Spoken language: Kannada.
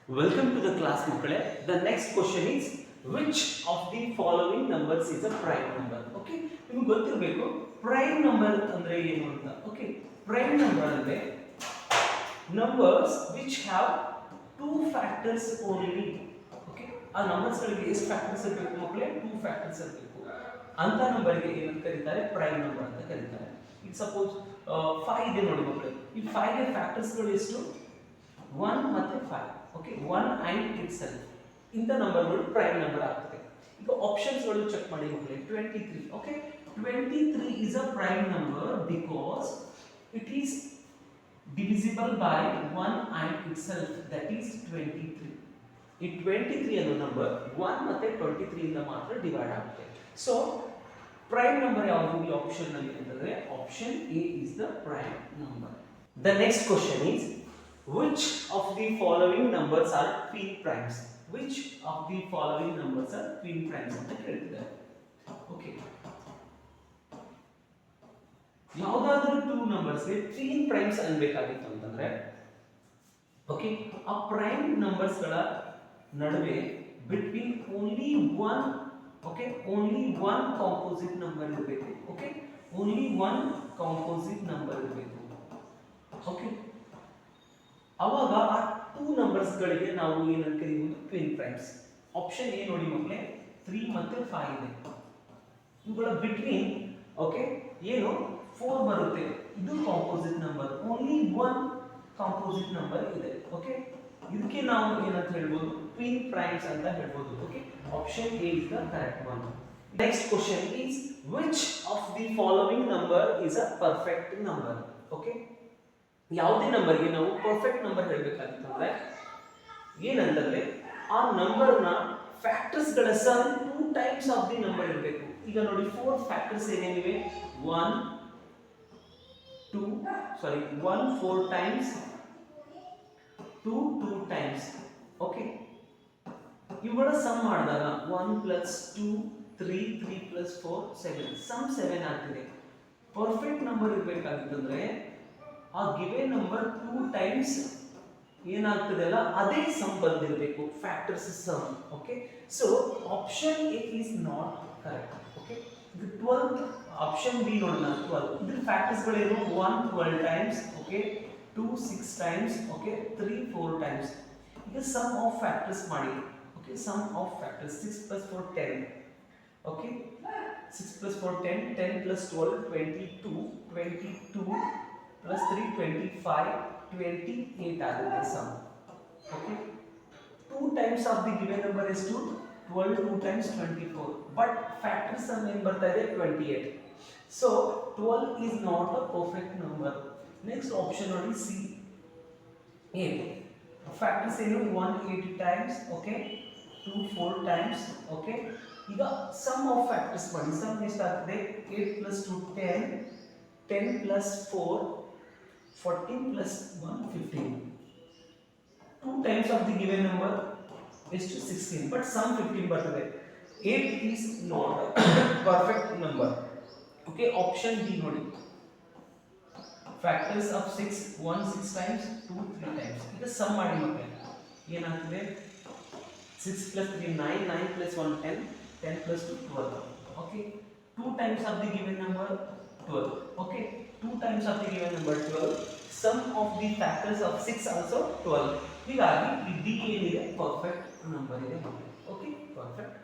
Welcome to the class, Mukale. The next question is which of the following numbers is a prime number? Okay, ನಿಮಗೆ ಗೊತ್ತಿರಬೇಕು prime number ಅಂದ್ರೆ ಏನು ಅಂತ. Okay, prime number ಅಂದ್ರೆ numbers which have two factors only. Okay, ಆ numbers ಗಳಿಗೆ ಎಷ್ಟು ಫ್ಯಾಕ್ಟರ್ಸ್ ಇರಬೇಕು ಮಕ್ಕಳೇ? two factors ಇರಬೇಕು. ಅಂತ ನಂಬರ್ ಗೆ ಏನಂತ ಕರೀತಾರೆ? ಪ್ರೈಮ್ ನಂಬರ್ ಅಂತ ಕರೀತಾರೆ. ಈಗ ಸಪೋಸ್ 5 ಇದೆ ನೋಡಿ ಮಕ್ಕಳೇ. ಈ 5 ಗೆ ಫ್ಯಾಕ್ಟರ್ಸ್ ಗಳು ಎಷ್ಟು? 1 ಮತ್ತೆ 5. ಓಕೆ 1 and itself ಇಂತ ನಂಬರ್ಗಳು ಪ್ರೈಮ್ ನಂಬರ್ ಆಗ್ತದೆ. ಈಗ ಆಪ್ಷನ್ಸ್ ಗಳು ಚೆಕ್ ಮಾಡಿ ಮಕ್ಕಳೇ. 23. Okay 23 is a prime number because it is divisible by 1 and itself, that is 23. ಈ 23 ಅನ್ನೋ ನಂಬರ್ 1 ಮತ್ತೆ 23 ಇಂದ ಮಾತ್ರ ಡಿವೈಡ್ ಆಗುತ್ತೆ. ಸೊ ಪ್ರೈಮ್ ನಂಬರ್ ಯಾವುದು ಈ ಆಪ್ಷನ್ ನಲ್ಲಿ ಅಂತಂದ್ರೆ option A is the prime number. The next question is which of the following numbers are twin primes? Which of the following numbers are twin primes ಅಂತ ಕೇಳ್ತಿದ್ದಾರೆ. ಓಕೆ ಯಾವುದಾದ್ರೂ ಟೂ ನಂಬರ್ಸ್ ಗೆ twin primes ಅನ್ಬೇಕಾಗಿತ್ತು ಅಂತಂದ್ರೆ ಓಕೆ ಆ ಪ್ರೈಮ್ ನಂಬರ್ಸ್ ಗಳ ನಡುವೆ between only one composite number ಇರಬೇಕು. Okay only one composite number ಇರಬೇಕು. ಓಕೆ ಅವಾಗ ಆ ಟೂ ನಂಬರ್ಸ್ ಗಳಿಗೆ ನಾವು ಏನಂತ ಕರೀಬಹುದು? Twin primes. ಆಪ್ಷನ್ ಎ ನೋಡಿ ಮಕ್ಕಳೇ 3 ಮತ್ತೆ 5 ಇದೆ. ಇವುಗಳ ಬಿಟ್ವೀನ್ ಓಕೆ ಏನು 4 ಬರುತ್ತೆ. ಇದು composite number, only one composite number ಇದೆ. ಓಕೆ ಇದಕ್ಕೆ ನಾವು ಏನಂತ ಹೇಳ್ಬೋದು? ಟ್ವಿನ್ ಪ್ರೈಮ್ಸ್ ಅಂತ ಹೇಳ್ಬೋದು. Okay option A is the correct one. Next question is which of the following number is a perfect number? Okay ಯಾವುದೇ ನಂಬರ್ಗೆ ನಾವು ಪರ್ಫೆಕ್ಟ್ ನಂಬರ್ ಹೇಳಬೇಕಾಗಿತ್ತು ಅಂದ್ರೆ ಏನಂತಂದ್ರೆ ಆ ನಂಬರ್ನ ಫ್ಯಾಕ್ಟರ್ಸ್ ಗಳ sum 2 times of the number ಇರಬೇಕು. ಈಗ ನೋಡಿ 4 ಫ್ಯಾಕ್ಟರ್ಸ್ ಏನೇನಿವೆ? 1 4 ಟೈಮ್ಸ್, 2 2 ಟೈಮ್ಸ್. ಓಕೆ ಇವುಗಳ ಸಮ್ ಮಾಡಿದಾಗ 1 + 2 3 3 + 4 7 ಸಮ್ 7 ಆಗ್ತಿದೆ. ಪರ್ಫೆಕ್ಟ್ ನಂಬರ್ ಇರಬೇಕಾಗಿತ್ತಂದ್ರೆ ಆ ಗಿವೆನ್ ನಂಬರ್ 2 ಟೈಮ್ಸ್ ಏನಾಗ್ತದೆ ಅಲ್ಲ ಅದೇ ಸಮ್ ಬಂದಿರಬೇಕು, factors sum. Okay so option A is not correct. Okay ಇದು 12 ಆಪ್ಷನ್ ಬಿ ನೋಡೋಣ. 12 ಇದ್ರ ಫ್ಯಾಕ್ಟರ್ಸ್ ಗಳೇನು? 1 12 times, okay 2 6 times, okay 3 4 times. ಈಗ ಸಮ್ ಆಫ್ ಫ್ಯಾಕ್ಟರ್ಸ್ ಮಾಡಿ. Okay sum of factors 6 + 4 10. Okay 6 + 4 10, 10 + 12 22, 22 + 3 25, 28 ಆಗುತ್ತೆ sum. Okay 2 times of the given number is 12 2 times 24, but factor sum ಏನು ಬರ್ತಾ ಇದೆ? 28. So 12 is not a perfect number. Next option ನೋಡಿ ಸಿ 8. ಫ್ಯಾಕ್ಟರ್ಸ್ ಏನು? 1 8 ಟೈಮ್ಸ್, ಓಕೆ 2 4 ಟೈಮ್ಸ್. ಓಕೆ ಈಗ ಸಮ್ ಆಫ್ ಫ್ಯಾಕ್ಟರ್ಸ್ ಮಾಡಿ. ಸಮ್ ಎಷ್ಟಾಗ್ತದೆ? 8 + 2 10, 10 + 4 14 + 1 15. 2 times of the given number ಎಷ್ಟು? 16, ಬಟ್ ಸಮ್ 15 ಬರ್ತದೆ. 8 is not a perfect number. Okay option D ನೋಡಿ. Factors of 6 1 6 times, 2 3 times. ಈಗ ಸಮ್ ಮಾಡಿ ಮಕ್ಕಳೇ ಏನಾಗ್ತದೆ? 6 + 3 9, 9 + 1 10, 10 + 2 12. Okay 2 times of the given number 12. Okay 2 times of the given number 12. Sum of the factors of 6 also 12. ಹೀಗಾಗಿ ಈ ಡಿ ಏನಿದೆ? ಪರ್ಫೆಕ್ಟ್ ನಂಬರ್ ಇದೆ. Okay perfect.